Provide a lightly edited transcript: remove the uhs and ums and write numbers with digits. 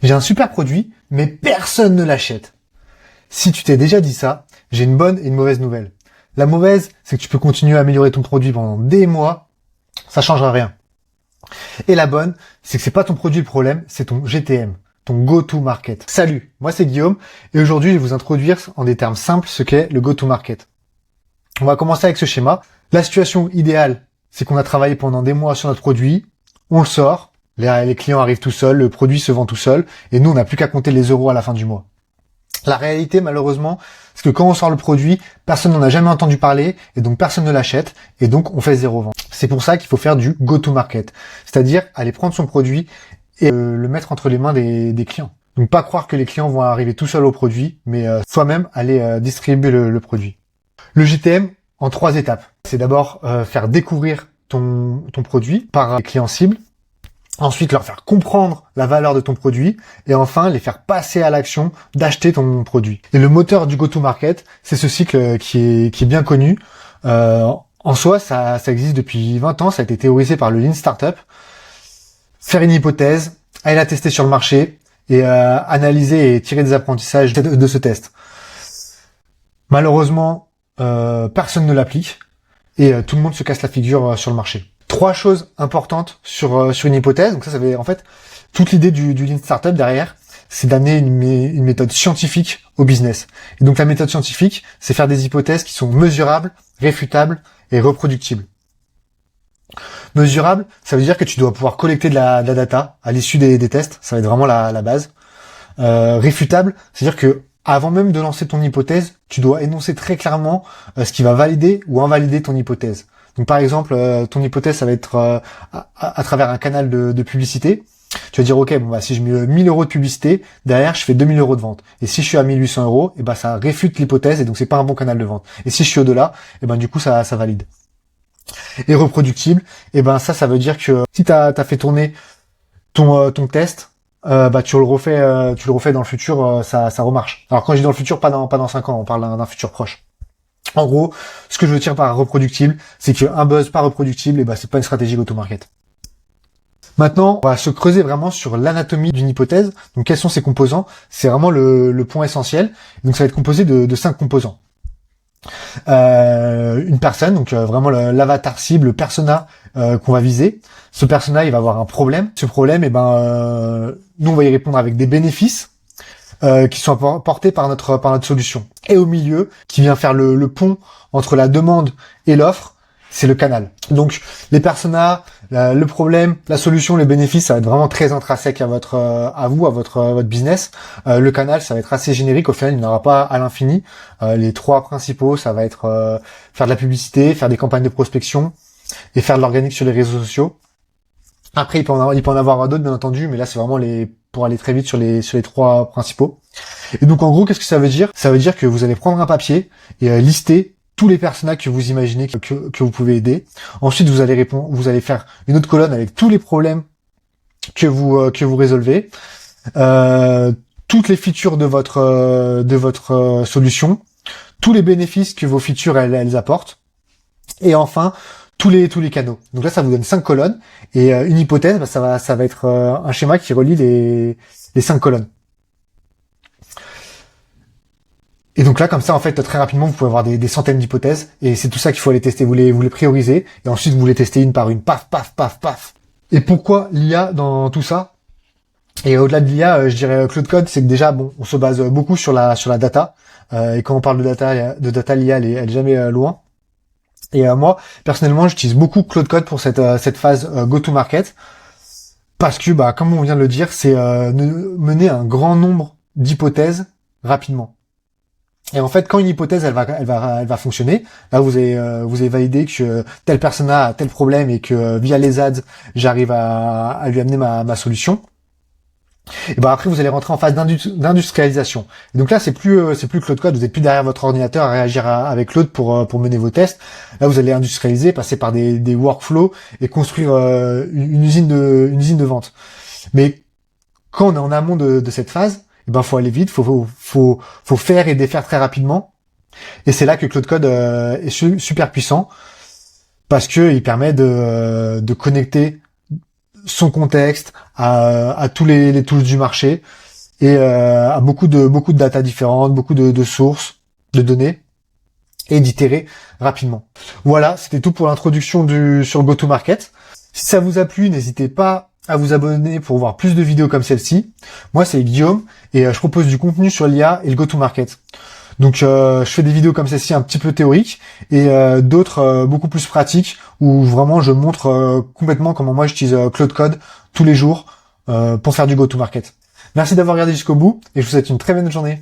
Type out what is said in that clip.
J'ai un super produit, mais personne ne l'achète. Si tu t'es déjà dit ça, j'ai une bonne et une mauvaise nouvelle. La mauvaise, c'est que tu peux continuer à améliorer ton produit pendant des mois, ça changera rien. Et la bonne, c'est que c'est pas ton produit le problème, c'est ton GTM, ton go-to-market. Salut, moi c'est Guillaume, et aujourd'hui je vais vous introduire en des termes simples ce qu'est le go-to-market. On va commencer avec ce schéma. La situation idéale, c'est qu'on a travaillé pendant des mois sur notre produit, on le sort, les clients arrivent tout seuls, le produit se vend tout seul, et nous on n'a plus qu'à compter les euros à la fin du mois. La réalité, malheureusement, c'est que quand on sort le produit, personne n'en a jamais entendu parler, et donc personne ne l'achète, et donc on fait zéro vente. C'est pour ça qu'il faut faire du go-to-market, c'est-à-dire aller prendre son produit et le mettre entre les mains des clients. Donc pas croire que les clients vont arriver tout seuls au produit, mais soi-même aller distribuer le produit. Le GTM en 3 étapes. C'est d'abord faire découvrir ton produit par les clients cibles, ensuite leur faire comprendre la valeur de ton produit, et enfin les faire passer à l'action d'acheter ton produit. Et le moteur du go-to-market, c'est ce cycle qui est bien connu. En soi, ça existe depuis 20 ans, ça a été théorisé par le Lean Startup. Faire une hypothèse, aller la tester sur le marché, et analyser et tirer des apprentissages de ce test. Malheureusement, personne ne l'applique, et tout le monde se casse la figure sur le marché. 3 choses importantes sur une hypothèse. Donc ça va en fait toute l'idée du Lean Startup derrière, c'est d'amener une méthode scientifique au business. Et donc la méthode scientifique, c'est faire des hypothèses qui sont mesurables, réfutables et reproductibles. Mesurable, ça veut dire que tu dois pouvoir collecter de la data à l'issue des tests. Ça va être vraiment la base. Réfutable, c'est-à-dire que avant même de lancer ton hypothèse, tu dois énoncer très clairement ce qui va valider ou invalider ton hypothèse. Donc par exemple, ton hypothèse, ça va être à travers un canal de publicité. Tu vas dire, ok, si je mets 1000 euros de publicité, derrière, je fais 2000 euros de vente. Et si je suis à 1800 euros, et ça réfute l'hypothèse, et donc c'est pas un bon canal de vente. Et si je suis au-delà, du coup, ça valide. Et reproductible, ça veut dire que si t'as fait tourner ton test, tu le refais dans le futur, ça remarche. Alors quand je dis dans le futur, pas dans 5 ans, on parle d'un futur proche. En gros, ce que je veux dire par reproductible, c'est qu'un buzz pas reproductible, c'est pas une stratégie go-to-market. Maintenant, on va se creuser vraiment sur l'anatomie d'une hypothèse. Donc, quels sont ses composants? C'est vraiment le point essentiel. Donc, ça va être composé de 5 composants. Une personne, donc vraiment l'avatar cible, le persona qu'on va viser. Ce persona, il va avoir un problème. Ce problème, nous, on va y répondre avec des bénéfices qui sont apportés par notre solution. Et au milieu, qui vient faire le pont entre la demande et l'offre, c'est le canal. Donc les personas, le problème, la solution, les bénéfices, ça va être vraiment très intrinsèque à votre business. Le canal, ça va être assez générique. Au final, il n'y en aura pas à l'infini. Les 3 principaux, ça va être faire de la publicité, faire des campagnes de prospection et faire de l'organique sur les réseaux sociaux. Après, il peut en avoir d'autres, bien entendu, mais là, c'est vraiment pour aller très vite sur les 3 principaux. Et donc, en gros, qu'est-ce que ça veut dire? Ça veut dire que vous allez prendre un papier et lister tous les personnages que vous imaginez que vous pouvez aider. Ensuite, vous allez faire une autre colonne avec tous les problèmes que vous résolvez, toutes les features de votre solution, tous les bénéfices que vos features elles apportent, et enfin tous les canaux. Donc là, ça vous donne 5 colonnes, et une hypothèse, ça va être un schéma qui relie les 5 colonnes. Et donc là, comme ça, en fait, très rapidement, vous pouvez avoir des centaines d'hypothèses, et c'est tout ça qu'il faut aller tester. Vous les priorisez, et ensuite vous les testez une par une, paf, paf, paf, paf. Et pourquoi l'IA dans tout ça? Et au-delà de l'IA, je dirais Claude Code, c'est que déjà, on se base beaucoup sur la data, et quand on parle de data, l'IA, elle est jamais loin. Et moi, personnellement, j'utilise beaucoup Claude Code pour cette phase go-to-market, parce que, comme on vient de le dire, c'est mener un grand nombre d'hypothèses rapidement. Et en fait, quand une hypothèse elle va fonctionner, là vous avez validé que telle personne a tel problème et que via les ads j'arrive à lui amener ma solution. Et après vous allez rentrer en phase d'industrialisation. Et donc là c'est plus Claude Code, vous n'êtes plus derrière votre ordinateur à réagir avec Claude pour mener vos tests. Là vous allez industrialiser, passer par des workflows et construire une usine de vente. Mais quand on est en amont de cette phase, faut aller vite, faut faire et défaire très rapidement. Et c'est là que Claude Code est super puissant, parce que il permet de connecter son contexte, à tous les tools du marché et à beaucoup de data différentes, beaucoup de sources, de données et d'itérer rapidement. Voilà, c'était tout pour l'introduction sur le go-to-market. Si ça vous a plu, n'hésitez pas à vous abonner pour voir plus de vidéos comme celle-ci. Moi, c'est Guillaume et je propose du contenu sur l'IA et le go-to-market. Donc, je fais des vidéos comme celle-ci un petit peu théoriques et d'autres beaucoup plus pratiques où vraiment je montre complètement comment moi j'utilise Claude Code tous les jours pour faire du go-to-market. Merci d'avoir regardé jusqu'au bout et je vous souhaite une très bonne journée.